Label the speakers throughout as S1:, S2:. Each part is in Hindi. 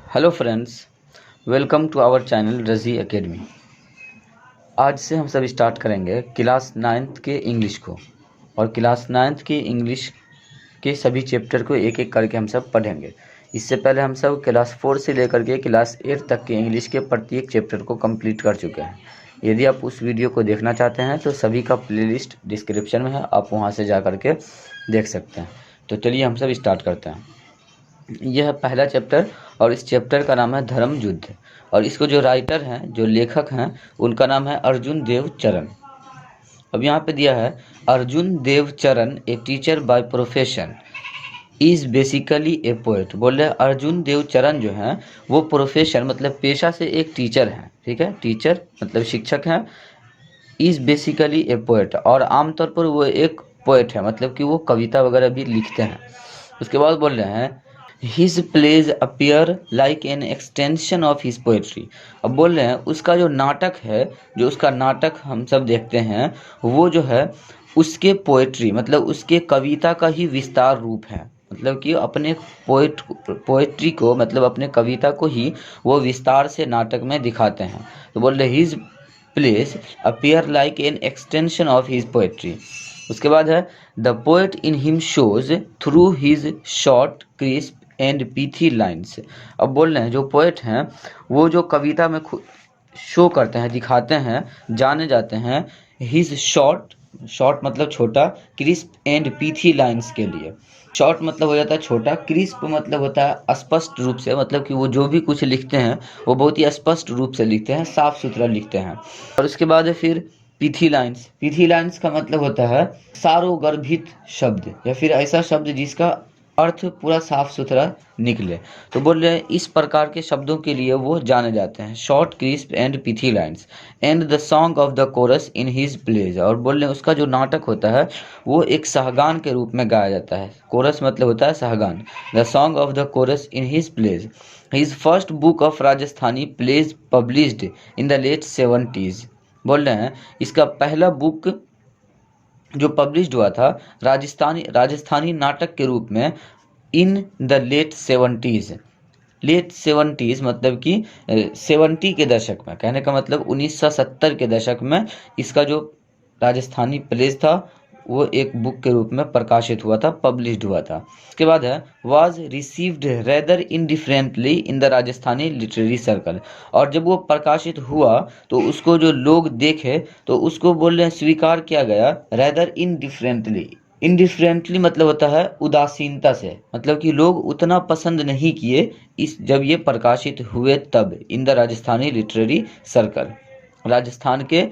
S1: Hello friends, welcome to our channel Razi Academy. आज से हम सब स्टार्ट करेंगे क्लास नाइन्थ के इंग्लिश को। और क्लास नाइन्थ के इंग्लिश के सभी चैप्टर को एक एक करके हम सब पढ़ेंगे। इससे पहले हम सब क्लास 4 से लेकर के क्लास 8 तक के इंग्लिश के प्रत्येक चैप्टर को कंप्लीट कर चुके हैं। यदि आप उस वीडियो को देखना चाहते हैं तो सभी का प्लेलिस्ट डिस्क्रिप्शन में है, आप वहां से जा कर के देख सकते हैं। तो चलिए हम सब स्टार्ट करते हैं। यह है पहला चैप्टर और इस चैप्टर का नाम है धर्म युद्ध। और इसको जो राइटर हैं, जो लेखक हैं, उनका नाम है अर्जुन देव चरण। अब यहाँ पे दिया है अर्जुन देव चरण a teacher by profession is basically A poet. बोल रहे अर्जुन देव चरण जो हैं वो प्रोफेशन मतलब पेशा से एक टीचर हैं। ठीक है, टीचर मतलब शिक्षक हैं। इज बेसिकली ए पोएट और आमतौर पर वो एक पोएट है, मतलब कि वो कविता वगैरह भी लिखते हैं। उसके बाद बोल रहे हैं his plays appear like an extension of his poetry. अब बोल रहे हैं उसका जो नाटक है, जो उसका नाटक हम सब देखते हैं, वो जो है उसके पोएट्री मतलब उसके कविता का ही विस्तार रूप है। मतलब कि अपने पोएट्री को मतलब अपने कविता को ही वो विस्तार से नाटक में दिखाते हैं। तो बोल रहे his plays appear like an extension of his poetry. उसके बाद है the poet in him shows through his short crisp and pithy lines. अब बोल रहे हैं जो पोएट हैं वो जो कविता में शो करते हैं, दिखाते हैं, जाने जाते हैं हिज शॉर्ट, शॉर्ट मतलब छोटा, क्रिस्प एंड पीथी लाइन्स के लिए। शॉर्ट मतलब हो जाता है छोटा, क्रिस्प मतलब होता है स्पष्ट रूप से, मतलब कि वो जो भी कुछ लिखते हैं वो बहुत ही स्पष्ट रूप से लिखते हैं, साफ सुथरा लिखते हैं। और उसके बाद है फिर पीथी लाइन्स। पीथी लाइन्स का मतलब होता है सारोगर्भित शब्द या फिर ऐसा शब्द जिसका अर्थ पूरा साफ सुथरा निकले। तो बोल रहे हैं इस प्रकार के शब्दों के लिए वो जाने जाते हैं, short crisp and pithy lines. And the song of the chorus in his plays. और बोल रहे हैं उसका जो नाटक होता है वो एक सहगान के रूप में गाया जाता है। कोरस मतलब होता है सहगान। The song of the chorus in his plays. His first book of Rajasthani plays published in the late 70s। बोल रहे हैं इसका पहला बुक जो पब्लिश्ड हुआ था राजस्थानी नाटक के रूप में इन the late 70s। Late 70s मतलब कि 70 के दशक में, कहने का मतलब 1970 के दशक में इसका जो राजस्थानी प्लेज था वो एक बुक के रूप में प्रकाशित हुआ था, पब्लिश्ड हुआ था। उसके बाद है was received rather indifferently in the Rajasthani literary circle. और जब वो प्रकाशित हुआ तो उसको जो लोग देखे तो उसको बोल रहे हैं स्वीकार किया गया रेदर इनडिफरेंटली। इनडिफरेंटली मतलब होता है उदासीनता से, मतलब कि लोग उतना पसंद नहीं किए इस जब ये प्रकाशित हुए तब in the Rajasthani literary circle. Rajasthan के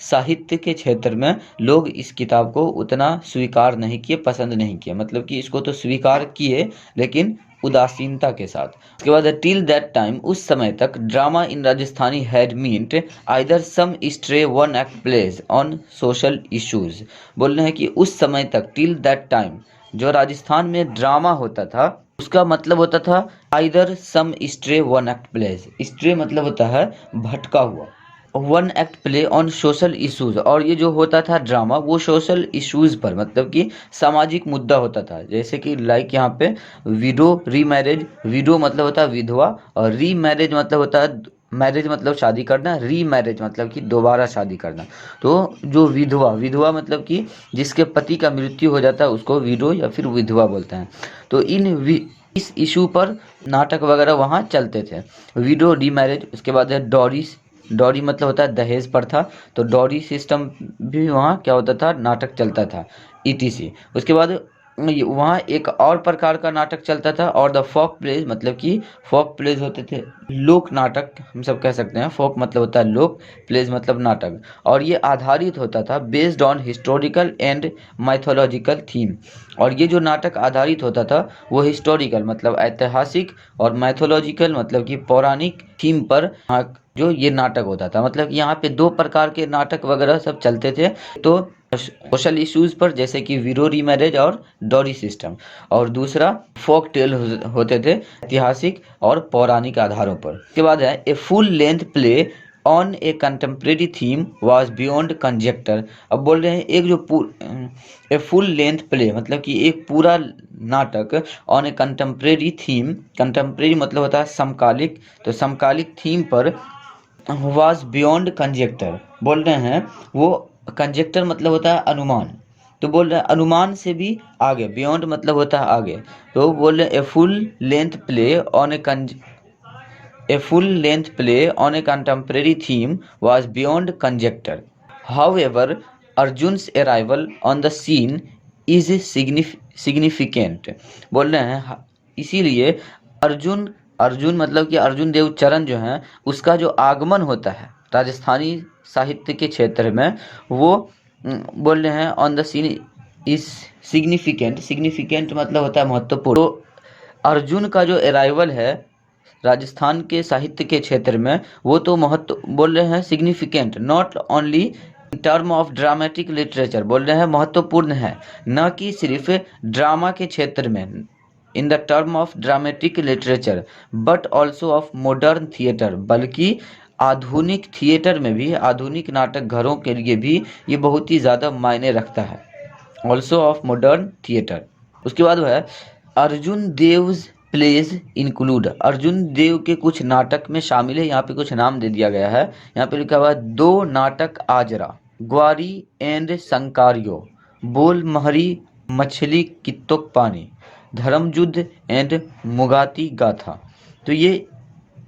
S1: साहित्य के क्षेत्र में लोग इस किताब को उतना स्वीकार नहीं किए, पसंद नहीं किए, मतलब कि इसको तो स्वीकार किए लेकिन उदासीनता के साथ। उसके बाद टिल दैट टाइम, उस समय तक drama in Rajasthani had meant either some stray one act plays on social issues. बोल रहे हैं कि उस समय तक, टिल दैट टाइम, जो राजस्थान में ड्रामा होता था उसका मतलब होता था either some stray one act plays. Stray मतलब होता है भटका हुआ, one act play on social issues. और ये जो होता था ड्रामा वो सोशल इश्यूज पर, मतलब कि सामाजिक मुद्दा होता था। जैसे कि लाइक यहाँ पे विडो रीमैरिज। विडो मतलब होता है विधवा और रीमैरिज मतलब होता है, मैरिज मतलब शादी करना, रीमैरिज मतलब कि दोबारा शादी करना। तो जो विधवा, विधवा मतलब कि जिसके पति का मृत्यु हो जाता है उसको विडो या फिर विधवा बोलते हैं। तो इस इशू पर नाटक वगैरह वहाँ चलते थे, विडो रीमैरिज। उसके बाद है डॉरिस। डॉरी मतलब होता है दहेज प्रथा, तो डॉरी सिस्टम भी वहाँ क्या होता था, नाटक चलता था, ईटीसी। उसके बाद वहाँ एक और प्रकार का नाटक चलता था और द फोक प्लेज, मतलब कि फोक प्लेज होते थे लोक नाटक, हम सब कह सकते हैं। फोक मतलब होता है लोक, प्लेज मतलब नाटक। और ये आधारित होता था based on historical and mythological theme. और ये जो नाटक आधारित होता था वो हिस्टोरिकल मतलब ऐतिहासिक और मैथोलॉजिकल मतलब कि पौराणिक थीम पर जो ये नाटक होता था। मतलब यहाँ पे दो प्रकार के नाटक वगैरह सब चलते थे, तो सोशल इश्यूज पर जैसे कि विडो रीमैरिज और डॉरी सिस्टम, और दूसरा फोक टेल होते थे ऐतिहासिक और पौराणिक आधारों पर। उसके बाद है a full length play on a contemporary theme was beyond conjecture. अब बोल रहे हैं एक जो ए फुल लेंथ प्ले मतलब कि एक पूरा नाटक on a contemporary theme, contemporary मतलब होता है समकालिक, तो समकालिक थीम पर वाज बियॉन्ड कंजेक्टर बोल रहे हैं वो कंजेक्टर मतलब होता है अनुमान, तो बोल रहे हैं अनुमान से भी आगे, बियॉन्ड मतलब होता है आगे, तो बोल रहे हैं A full length play on a contemporary theme was beyond conjecture. However, Arjun's arrival on the scene is significant. बोल रहे हैं इसीलिए अर्जुन अर्जुन मतलब कि अर्जुन देव चरण जो हैं उसका जो आगमन होता है राजस्थानी साहित्य के क्षेत्र में वो बोल रहे हैं on the scene is significant. Significant मतलब होता है महत्वपूर्ण। तो अर्जुन का जो अराइवल है राजस्थान के साहित्य के क्षेत्र में वो तो महत्व बोल रहे हैं significant, not only in term of dramatic literature, बोल रहे हैं महत्वपूर्ण है न कि सिर्फ ड्रामा के क्षेत्र में in the term of dramatic literature but also of modern theatre, बल्कि आधुनिक थिएटर में भी, आधुनिक नाटक घरों के लिए भी ये बहुत ही ज़्यादा मायने रखता है। Also of modern theatre. उसके बाद है अर्जुन देव्स प्लेज इंक्लूड, अर्जुन देव के कुछ नाटक में शामिल है, यहाँ पे कुछ नाम दे दिया गया है, यहाँ पे लिखा हुआ है 2 नाटक आजरा, ग्वारी एंड संकारियो, बोल महरी मछली कित्तोक पानी, धर्मयुद्ध एंड मुगाती गाथा। तो ये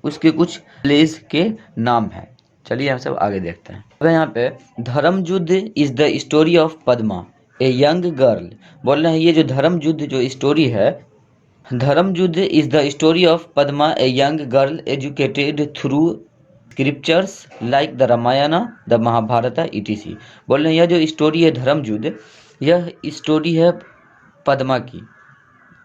S1: उसके कुछ प्लेज के नाम हैं। चलिए हम सब आगे देखते हैं। अब यहाँ पे Dharmayudh is the story of Padma a young girl, बोल रहे हैं ये जो धर्मयुद्ध जो स्टोरी है, Dharmayudh is the story of Padma a young girl educated through scriptures like the Ramayana the Mahabharata etc. बोल रहे हैं यह जो स्टोरी है धर्मयुद्ध, यह स्टोरी है पद्मा की,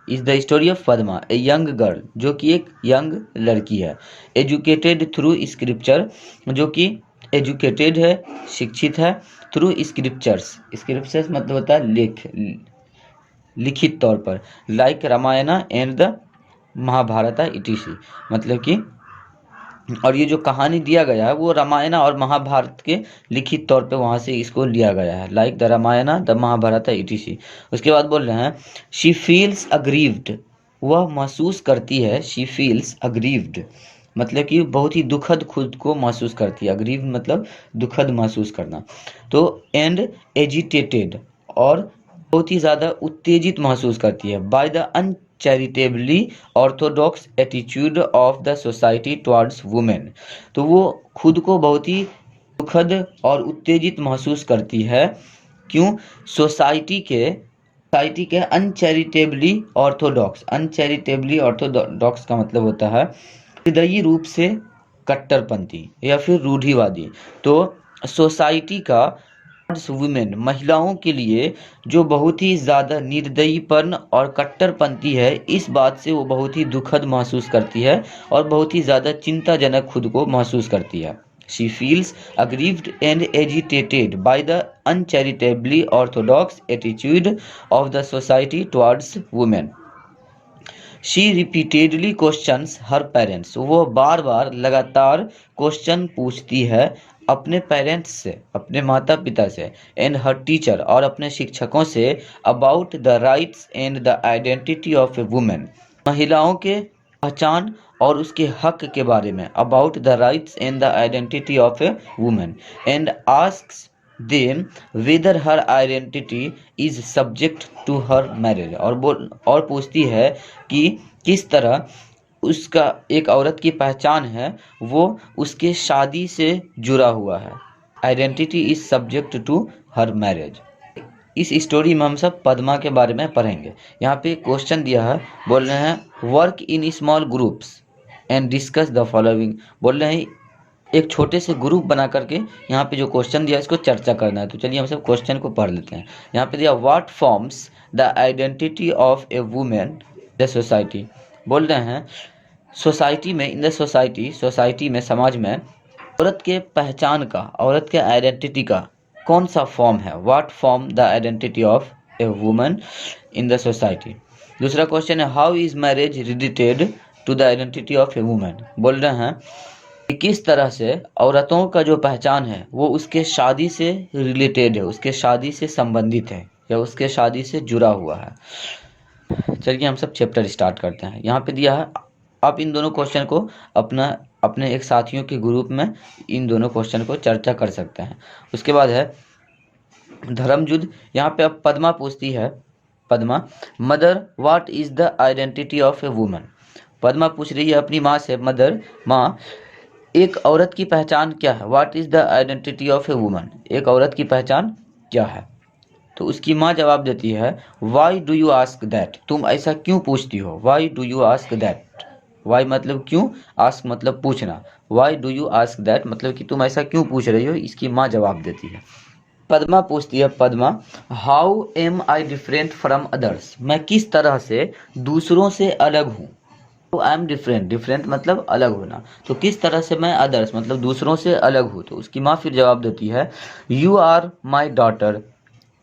S1: is the story of Padma a young girl, जो कि एक यंग लड़की है, एजुकेटेड थ्रू स्क्रिप्चर, जो कि एजुकेटेड है शिक्षित है, थ्रू स्क्रिप्चर्स, स्क्रिप्चर्स मतलब होता है लिखित तौर पर, like Ramayana and the Mahabharata ETC, मतलब कि और ये जो कहानी दिया गया है वो रामायण और महाभारत के लिखित तौर पे वहाँ से इसको लिया गया है, like the Ramayana the Mahabharata ETC. उसके बाद बोल रहे हैं शी फील्स अग्रीव्ड, वह महसूस करती है, शी फील्स अग्रीव्ड मतलब कि बहुत ही दुखद खुद को महसूस करती है, अग्रीव मतलब दुखद महसूस करना, तो एंड एजिटेटेड और बहुत ही ज़्यादा उत्तेजित महसूस करती है, by the uncharitably orthodox attitude of the society towards women, तो वो खुद को बहुत ही दुखद और उत्तेजित महसूस करती है, क्यों, सोसाइटी के अनचैरिटेबली ऑर्थोडॉक्स, अनचैरिटेबली ऑर्थोडॉक्स का मतलब होता है हृदयी रूप से कट्टरपंथी या फिर रूढ़िवादी, तो सोसाइटी का वुमेन महिलाओं के लिए जो बहुत ही ज़्यादा निर्दयीपन और कट्टरपंथी है, इस बात से वो बहुत ही दुखद महसूस करती है और बहुत ही ज़्यादा चिंताजनक खुद को महसूस करती है। She feels aggrieved and agitated by the uncharitably orthodox attitude of the society towards women. She repeatedly questions her parents, वो बार बार लगातार क्वेश्चन पूछती है अपने पेरेंट्स से, अपने माता पिता से, एंड हर टीचर और अपने शिक्षकों से, about the rights and the identity of a women, महिलाओं के पहचान और उसके हक के बारे में, about the rights and the identity of a women, and asks them whether her identity is subject to her marriage, और पूछती है कि किस तरह उसका एक औरत की पहचान है वो उसके शादी से जुड़ा हुआ है, identity is subject to her marriage. इस स्टोरी में हम सब पद्मा के बारे में पढ़ेंगे। यहाँ पे क्वेश्चन दिया है, बोल रहे हैं work in small groups and discuss the following, बोल रहे हैं एक छोटे से ग्रुप बना करके यहाँ पे जो क्वेश्चन दिया इसको चर्चा करना है। तो चलिए हम सब क्वेश्चन को पढ़ लेते हैं। यहाँ पे दिया what forms the identity of a women the society, बोल रहे हैं सोसाइटी में, इन द सोसाइटी, सोसाइटी में, समाज में औरत के पहचान का, औरत के आइडेंटिटी का कौन सा फॉर्म है, what form the identity of a woman in the society. दूसरा क्वेश्चन है how is marriage related to the identity of a woman, बोल रहे हैं कि किस तरह से औरतों का जो पहचान है वो उसके शादी से रिलेटेड है, उसके शादी से संबंधित है या उसके शादी से जुड़ा हुआ है। चलिए हम सब चैप्टर स्टार्ट करते हैं। यहाँ पे दिया है, आप इन दोनों क्वेश्चन को अपने एक साथियों के ग्रुप में इन दोनों क्वेश्चन को चर्चा कर सकते हैं। उसके बाद है धर्मयुद्ध। यहाँ पे अब पद्मा पूछती है, Padma, mother what is the identity of a woman. Padma पूछ रही है अपनी माँ से, मदर, माँ, एक औरत की पहचान क्या है। What is the identity of a woman, एक औरत की पहचान क्या है। तो उसकी माँ जवाब देती है, why do you ask that, तुम ऐसा क्यों पूछती हो। Why do you ask that, why मतलब क्यों, आस्क मतलब पूछना, why do you ask that मतलब कि तुम ऐसा क्यों पूछ रही हो। इसकी माँ जवाब देती है। पद्मा पूछती है, Padma, how am I different from others, मैं किस तरह से दूसरों से अलग हूँ। तो आई एम डिफरेंट, डिफरेंट मतलब अलग होना, तो किस तरह से मैं अदर्स मतलब दूसरों से अलग हूँ। तो उसकी माँ फिर जवाब देती है, you are my daughter,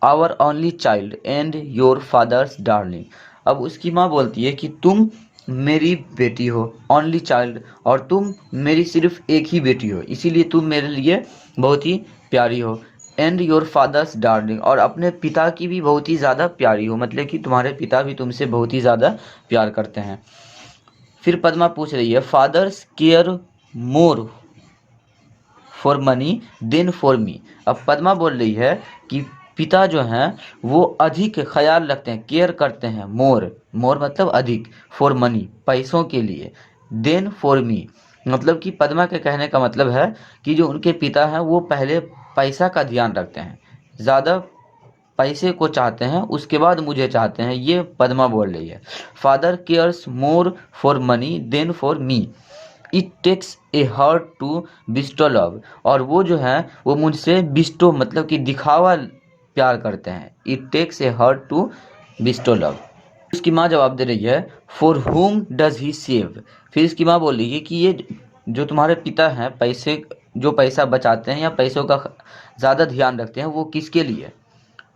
S1: our only child and your father's darling. अब उसकी माँ बोलती है कि तुम मेरी बेटी हो, ओनली चाइल्ड, और तुम मेरी सिर्फ एक ही बेटी हो, इसीलिए तुम मेरे लिए बहुत ही प्यारी हो। एंड योर फादर्स डार्लिंग, और अपने पिता की भी बहुत ही ज़्यादा प्यारी हो, मतलब कि तुम्हारे पिता भी तुमसे बहुत ही ज़्यादा प्यार करते हैं। फिर पद्मा पूछ रही है, fathers care more for money than for me. अब पद्मा बोल रही है कि पिता जो हैं वो अधिक ख्याल रखते हैं, केयर करते हैं, मोर, मोर मतलब अधिक, फॉर मनी पैसों के लिए, देन फॉर मी मतलब कि पद्मा के कहने का मतलब है कि जो उनके पिता हैं वो पहले पैसा का ध्यान रखते हैं, ज़्यादा पैसे को चाहते हैं, उसके बाद मुझे चाहते हैं, ये पद्मा बोल रही है। Father cares more for money than for me, it takes a heart to bestow love, और वो जो है वो मुझसे बिस्टो मतलब कि दिखावा प्यार करते हैं, it takes a heart to bestow love. उसकी माँ जवाब दे रही है, फॉर हुम डज ही सेव। फिर इसकी माँ बोल रही है कि ये जो तुम्हारे पिता हैं पैसे, जो पैसा बचाते हैं या पैसों का ज़्यादा ध्यान रखते हैं, वो किसके लिए।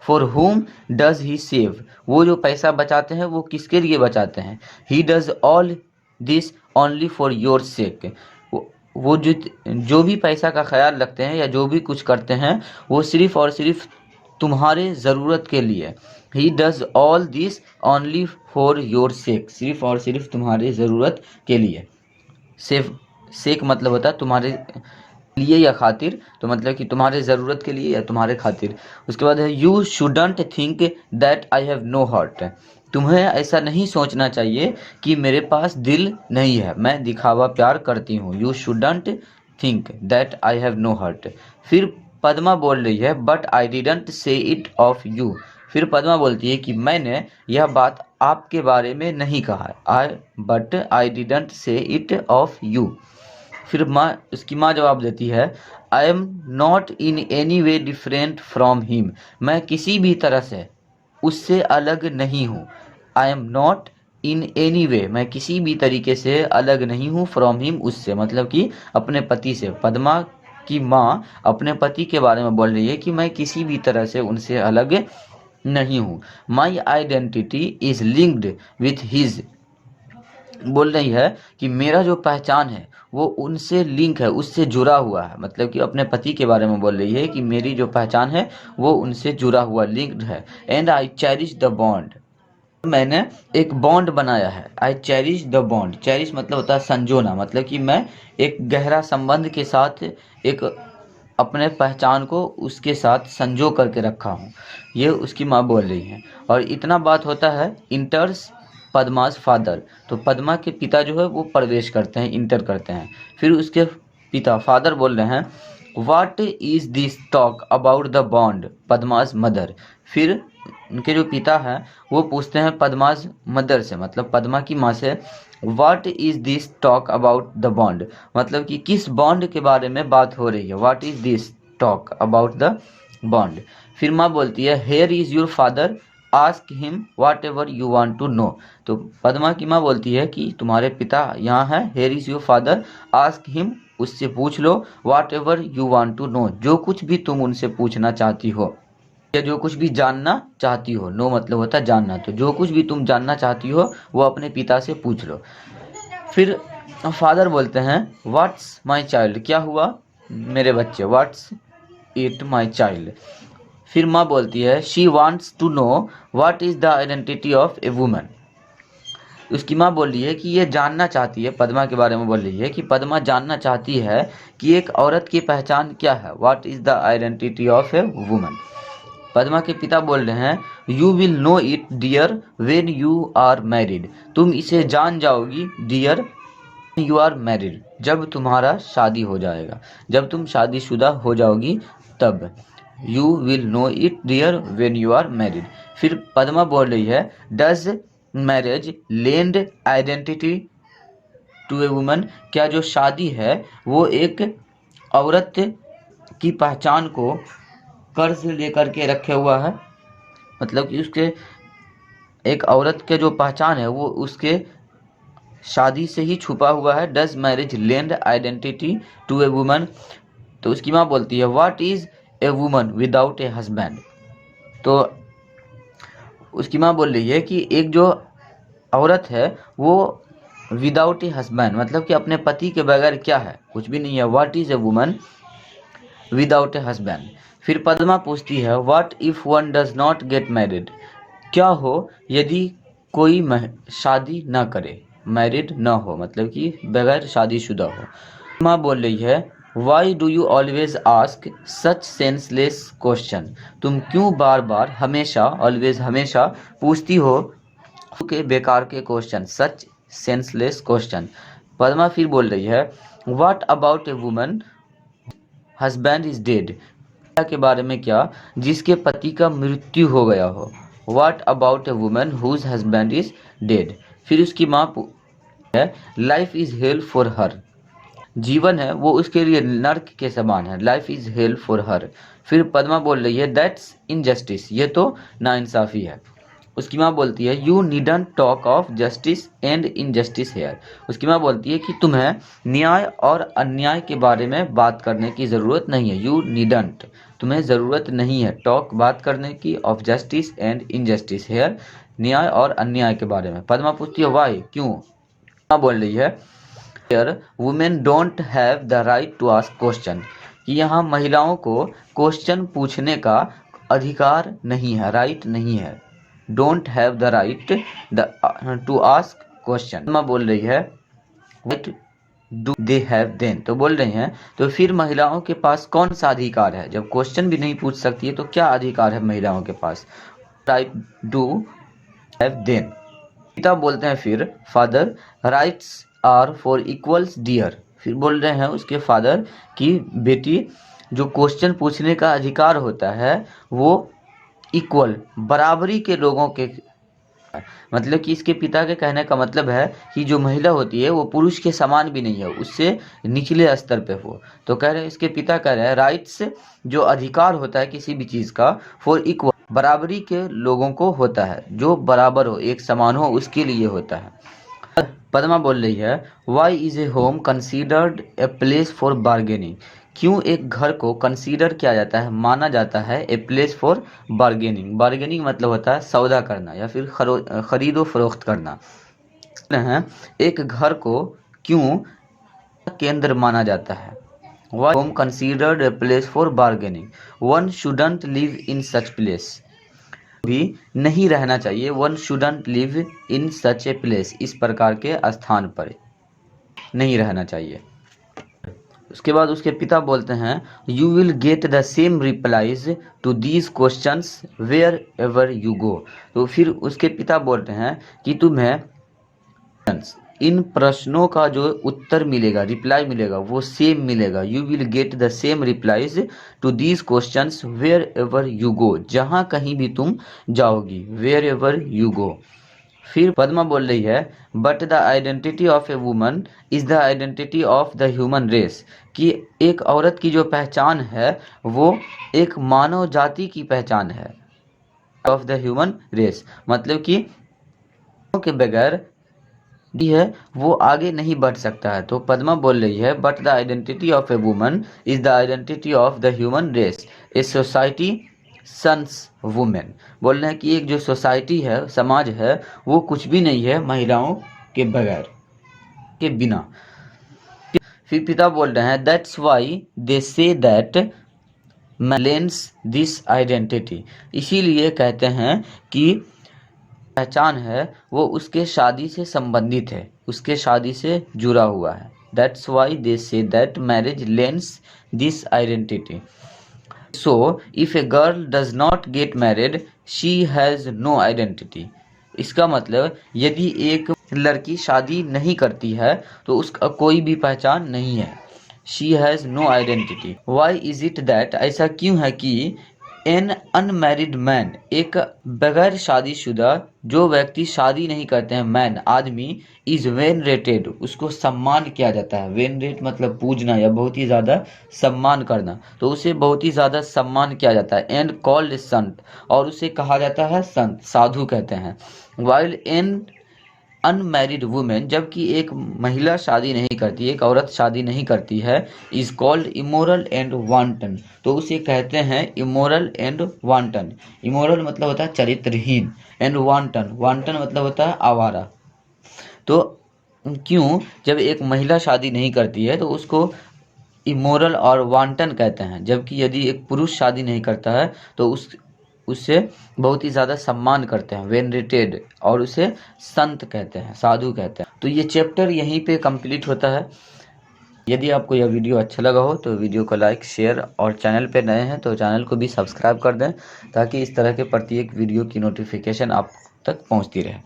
S1: फॉर हुम डज ही सेव, वो जो पैसा बचाते हैं वो किसके लिए बचाते हैं। He does all this only for your sake, वो जो भी पैसा का ख्याल रखते हैं या जो भी कुछ करते हैं वो सिर्फ और सिर्फ तुम्हारे ज़रूरत के लिए। He does all this only for your sake, सिर्फ और सिर्फ तुम्हारे ज़रूरत के लिए। सेफ, सेक मतलब होता है तुम्हारे लिए या खातिर, तो मतलब कि तुम्हारे ज़रूरत के लिए या तुम्हारे खातिर। उसके बाद है, you shouldn't think that I have no heart, तुम्हें ऐसा नहीं सोचना चाहिए कि मेरे पास दिल नहीं है, मैं दिखावा प्यार करती हूँ। You shouldn't think that I have no heart. फिर पद्मा बोल रही है, but I didn't say it of you. फिर पद्मा बोलती है कि मैंने यह बात आपके बारे में नहीं कहा, but I didn't say it of you. फिर उसकी माँ जवाब देती है, I am not in any way different from him, मैं किसी भी तरह से उससे अलग नहीं हूँ। I am not in any way, मैं किसी भी तरीके से अलग नहीं हूँ, फ्रॉम हिम, उससे मतलब कि अपने पति से। पद्मा की माँ अपने पति के बारे में बोल रही है कि मैं किसी भी तरह से उनसे अलग नहीं हूँ। My identity is linked with his, बोल रही है कि मेरा जो पहचान है वो उनसे लिंक है, उससे जुड़ा हुआ है, मतलब कि अपने पति के बारे में बोल रही है कि मेरी जो पहचान है वो उनसे जुड़ा हुआ, लिंक्ड है। And I cherish the bond, मैंने एक बॉन्ड बनाया है। I cherish the bond, cherish मतलब होता है संजोना, मतलब कि मैं एक गहरा संबंध के साथ एक अपने पहचान को उसके साथ संजो करके रखा हूँ, ये उसकी माँ बोल रही है। और इतना बात होता है, इंटर्स पद्मास फादर, तो पद्मा के पिता जो है वो प्रवेश करते हैं, इंटर करते हैं। फिर उसके पिता फादर बोल रहे हैं, what is this talk about the bond Padma's mother. फिर उनके जो पिता हैं वो पूछते हैं पद्मास मदर से, मतलब पद्मा की माँ से, what is this talk about the bond, मतलब कि किस बॉन्ड के बारे में बात हो रही है। What is this talk about the bond. फिर माँ बोलती है, here is your father, ask him whatever you want to know. तो पद्मा की माँ बोलती है कि तुम्हारे पिता यहाँ है, here is your father, ask him, उससे पूछ लो, whatever you want to know, जो कुछ भी तुम उनसे पूछना चाहती हो या जो कुछ भी जानना चाहती हो। नो मतलब होता है जानना, तो जो कुछ भी तुम जानना चाहती हो वो अपने पिता से पूछ लो। फिर फादर बोलते हैं व्हाट्स माई चाइल्ड, क्या हुआ मेरे बच्चे, व्हाट्स इट माई चाइल्ड। फिर माँ बोलती है she wants to know what is the identity of a woman. उसकी माँ बोल रही है कि ये जानना चाहती है, पद्मा के बारे में बोल रही है कि पद्मा जानना चाहती है कि एक औरत की पहचान क्या है, what is the identity of a woman. Padma के पिता बोल रहे हैं you will know it dear when you are married, तुम इसे जान जाओगी डियर यू आर मैरिड, जब तुम्हारा शादी हो जाएगा, जब तुम शादीशुदा हो जाओगी तब। You will know it dear when you are married. फिर पद्मा बोल रही है does marriage lend identity to a woman, क्या जो शादी है वो एक औरत की पहचान को कर्ज लेकर के रखे हुआ है, मतलब कि उसके एक औरत के जो पहचान है वो उसके शादी से ही छुपा हुआ है। Does marriage lend identity to a woman. तो उसकी माँ बोलती है what is a woman without a husband. तो उसकी माँ बोल रही है कि एक जो औरत है वो विदाउट ए हस्बैंड, मतलब कि अपने पति के बगैर क्या है, कुछ भी नहीं है। What is a woman without a husband. फिर पद्मा पूछती है what if one does not get married, क्या हो यदि कोई शादी ना करे, मैरिड ना हो मतलब कि बगैर शादीशुदा हो। माँ बोल रही है why do you always ask such senseless question, तुम क्यों बार बार हमेशा ऑलवेज हमेशा पूछती हो के बेकार के क्वेश्चन, सच सेंसलेस क्वेश्चन। पद्मा फिर बोल रही है what about a woman husband is dead, के बारे में क्या जिसके पति का मृत्यु हो गया हो। What about a woman whose husband is dead. फिर उसकी माँ है life is hell for her, जीवन है वो उसके लिए नर्क के समान है, life is hell for her. फिर पद्मा बोल रही है दैट्स इनजस्टिस, ये तो नाइंसाफ़ी है। उसकी माँ बोलती है you needn't talk of justice and injustice here. उसकी माँ बोलती है कि तुम्हें न्याय और अन्याय के बारे में बात करने की ज़रूरत नहीं है। यू नीडंट, तुम्हें ज़रूरत नहीं है टॉक बात करने की, of justice and injustice here, न्याय और अन्याय के बारे में। पद्मा पूछती है वाई, क्यों। माँ बोल रही है here women don't have the right to ask question, कि यहाँ महिलाओं को क्वेश्चन पूछने का अधिकार नहीं है, राइट नहीं है। Don't have the right to ask question. माँ बोल रही है what do they have then, तो बोल रहे हैं तो फिर महिलाओं के पास कौन सा अधिकार है, जब क्वेश्चन भी नहीं पूछ सकती है तो क्या अधिकार है महिलाओं के पास। Right do have then. पिता बोलते हैं फिर father rights are for equals dear. फिर बोल रहे हैं उसके फादर कि बेटी जो क्वेश्चन पूछने का अधिकार होता है वो इक्वल, बराबरी के लोगों के, मतलब कि इसके पिता के कहने का मतलब है कि जो महिला होती है वो पुरुष के समान भी नहीं है, उससे निचले स्तर पे हो। तो कह रहे हैं इसके पिता कह रहे हैं राइट्स जो अधिकार होता है किसी भी चीज़ का, फॉर इक्वल बराबरी के लोगों को होता है, जो बराबर हो एक समान हो उसके लिए होता है। पद्मा बोल रही है why is a home considered a place for bargaining, क्यों एक घर को कंसीडर किया जाता है, माना जाता है ए प्लेस फॉर बार्गेनिंग। बार्गेनिंग मतलब होता है सौदा करना या फिर खरीदो फरोख्त करना है। एक घर को क्यों केंद्र माना जाता है। Why home considered a place for bargaining, one shouldn't live in such place, भी नहीं रहना चाहिए, one shouldn't live in such a place, इस प्रकार के स्थान पर नहीं रहना चाहिए। उसके बाद उसके पिता बोलते हैं you will get the same replies to these questions wherever you go. तो फिर उसके पिता बोलते हैं कि तुम्हें इन प्रश्नों का जो उत्तर मिलेगा, रिप्लाई मिलेगा, वो सेम मिलेगा। You will get the same replies to these questions wherever you go, जहाँ कहीं भी तुम जाओगी, वेयर एवर यू गो। फिर पद्मा बोल रही है but the identity of a woman is the identity of the human race, कि एक औरत की जो पहचान है वो एक मानव जाति की पहचान है, ऑफ द ह्यूमन रेस, मतलब कि के बगैर है वो आगे नहीं बढ़ सकता है। तो पद्मा बोल रही है but the identity of a woman is the identity of the human race, a society shuns women. बोल रहे हैं कि एक जो सोसाइटी है, समाज है, वो कुछ भी नहीं है महिलाओं के बगैर। के बिना। फिर पिता बोल रहे हैं that's why they say that lens this identity, इसीलिए कहते हैं कि पहचान है वो उसके शादी से संबंधित है, उसके शादी से जुड़ा हुआ है। That's why they say that marriage lends this identity. So if a girl does not get married she has no identity. इसका मतलब यदि एक लड़की शादी नहीं करती है तो उसका कोई भी पहचान नहीं है। She has no identity. Why is it that, ऐसा क्यों है कि एन अनमैरिड मैन, एक बगैर शादीशुदा जो व्यक्ति शादी नहीं करते हैं, मैन आदमी, इज वेनरेटेड, उसको सम्मान किया जाता है। वेनरेट मतलब पूजना या बहुत ही ज़्यादा सम्मान करना, तो उसे बहुत ही ज़्यादा सम्मान किया जाता है। एंड कॉल्ड संत, और उसे कहा जाता है संत, साधु कहते हैं। वाइल एन अनमैरिड वुमेन, जबकि एक महिला शादी नहीं करती, एक औरत शादी नहीं करती है, is called immoral and wanton, तो उसे कहते हैं इमोरल एंड वांटन। इमोरल मतलब होता है चरित्रहीन, एंड वांटन, वांटन मतलब होता है आवारा। तो क्यों, जब एक महिला शादी नहीं करती है तो उसको इमोरल और वांटन कहते हैं, जबकि यदि एक पुरुष शादी नहीं करता है तो उससे बहुत ही ज़्यादा सम्मान करते हैं, वेनरेटेड, और उसे संत कहते हैं, साधु कहते हैं। तो ये चैप्टर यहीं पे कंप्लीट होता है। यदि आपको यह वीडियो अच्छा लगा हो तो वीडियो को लाइक, शेयर, और चैनल पे नए हैं तो चैनल को भी सब्सक्राइब कर दें, ताकि इस तरह के प्रत्येक वीडियो की नोटिफिकेशन आप तक पहुंचती रहे।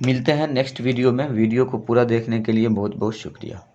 S1: मिलते हैं नेक्स्ट वीडियो में। वीडियो को पूरा देखने के लिए बहुत बहुत शुक्रिया।